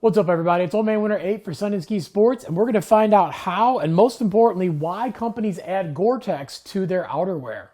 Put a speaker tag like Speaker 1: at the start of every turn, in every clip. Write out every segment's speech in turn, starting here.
Speaker 1: What's up, everybody? It's Old Man Winter 8 for Sun and Ski Sports, and we're going to find out how and most importantly why companies add Gore-Tex to their outerwear.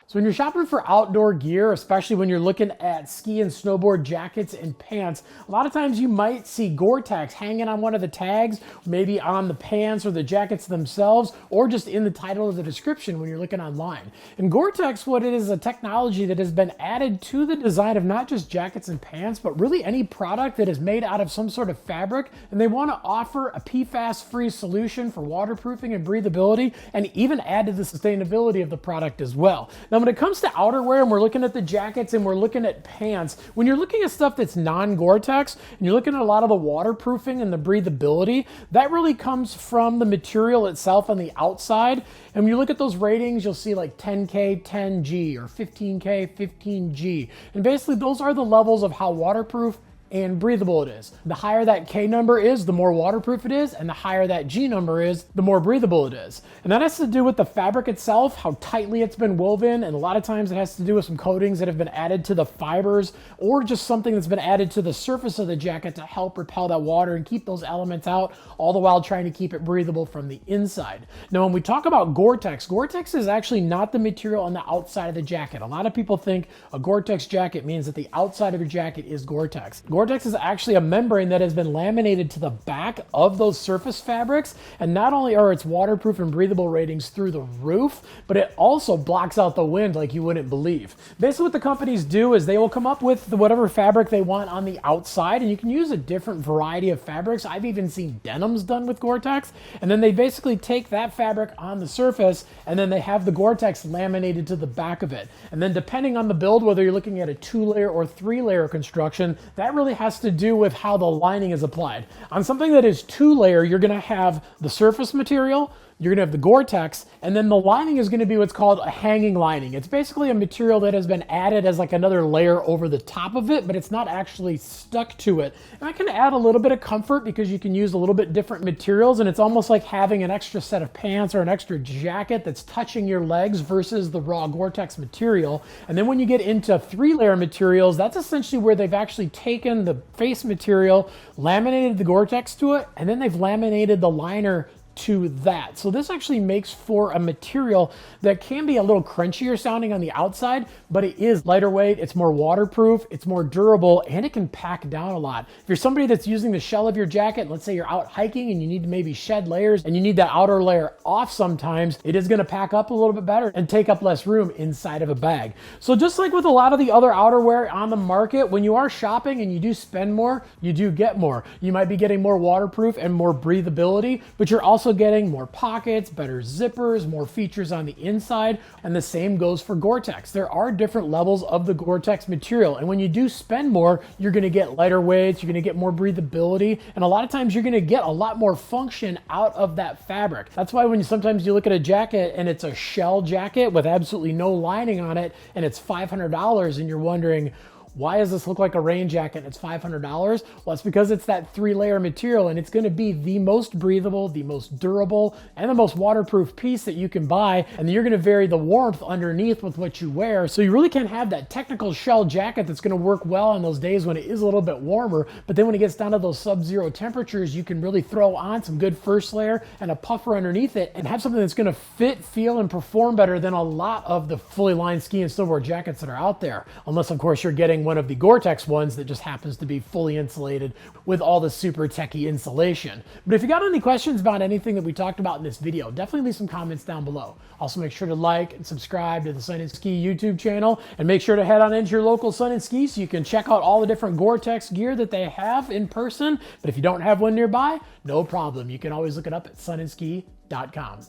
Speaker 1: So when you're shopping for outdoor gear, especially when you're looking at ski and snowboard jackets and pants, a lot of times you might see Gore-Tex hanging on one of the tags, maybe on the pants or the jackets themselves, or just in the title of the description when you're looking online. And Gore-Tex, what it is, a technology that has been added to the design of not just jackets and pants, but really any product that is made out of some sort of fabric. And they want to offer a PFAS-free solution for waterproofing and breathability, and even add to the sustainability of the product as well. Now, when it comes to outerwear, and we're looking at the jackets and we're looking at pants, when you're looking at stuff that's non-Gore-Tex, and you're looking at a lot of the waterproofing and the breathability, that really comes from the material itself on the outside. And when you look at those ratings, you'll see like 10K, 10G, or 15K, 15G. And basically, those are the levels of how waterproof and breathable it is. The higher that K number is, the more waterproof it is, and the higher that G number is, the more breathable it is. And that has to do with the fabric itself, how tightly it's been woven, and a lot of times it has to do with some coatings that have been added to the fibers, or just something that's been added to the surface of the jacket to help repel that water and keep those elements out, all the while trying to keep it breathable from the inside. Now, when we talk about Gore-Tex, Gore-Tex is actually not the material on the outside of the jacket. A lot of people think a Gore-Tex jacket means that the outside of your jacket is Gore-Tex. Gore-Tex is actually a membrane that has been laminated to the back of those surface fabrics, and not only are its waterproof and breathable ratings through the roof, but it also blocks out the wind like you wouldn't believe. Basically, what the companies do is they will come up with whatever fabric they want on the outside, and you can use a different variety of fabrics. I've even seen denims done with Gore-Tex, and then they basically take that fabric on the surface, and then they have the Gore-Tex laminated to the back of it. And then depending on the build, whether you're looking at a 2-layer or 3-layer construction, that really has to do with how the lining is applied. On something that is 2-layer, you're going to have the surface material, you're gonna have the Gore-Tex, and then the lining is gonna be what's called a hanging lining. It's basically a material that has been added as like another layer over the top of it, but it's not actually stuck to it. And that can add a little bit of comfort because you can use a little bit different materials, and it's almost like having an extra set of pants or an extra jacket that's touching your legs versus the raw Gore-Tex material. And then when you get into 3-layer materials, that's essentially where they've actually taken the face material, laminated the Gore-Tex to it, and then they've laminated the liner to that. So this actually makes for a material that can be a little crunchier sounding on the outside, but it is lighter weight, it's more waterproof, it's more durable, and it can pack down a lot. If you're somebody that's using the shell of your jacket, let's say you're out hiking and you need to maybe shed layers and you need that outer layer off sometimes, it is gonna pack up a little bit better and take up less room inside of a bag. So just like with a lot of the other outerwear on the market, when you are shopping and you do spend more, you do get more. You might be getting more waterproof and more breathability, but you're also getting more pockets, better zippers, more features on the inside, and the same goes for Gore-Tex. There are different levels of the Gore-Tex material, and when you do spend more, you're gonna get lighter weights, you're gonna get more breathability, and a lot of times you're gonna get a lot more function out of that fabric. That's why when sometimes you look at a jacket and it's a shell jacket with absolutely no lining on it, and it's $500, and you're wondering, why does this look like a rain jacket and it's $500? Well, it's because it's that 3-layer material, and it's gonna be the most breathable, the most durable, and the most waterproof piece that you can buy, and you're gonna vary the warmth underneath with what you wear, so you really can't have that technical shell jacket that's gonna work well on those days when it is a little bit warmer, but then when it gets down to those sub-zero temperatures, you can really throw on some good first layer and a puffer underneath it and have something that's gonna fit, feel, and perform better than a lot of the fully lined ski and snowboard jackets that are out there. Unless, of course, you're getting one of the Gore-Tex ones that just happens to be fully insulated with all the super techie insulation. But if you got any questions about anything that we talked about in this video, definitely leave some comments down below. Also, make sure to like and subscribe to the Sun and Ski YouTube channel, and make sure to head on into your local Sun and Ski so you can check out all the different Gore-Tex gear that they have in person. But if you don't have one nearby, no problem. You can always look it up at sunandski.com.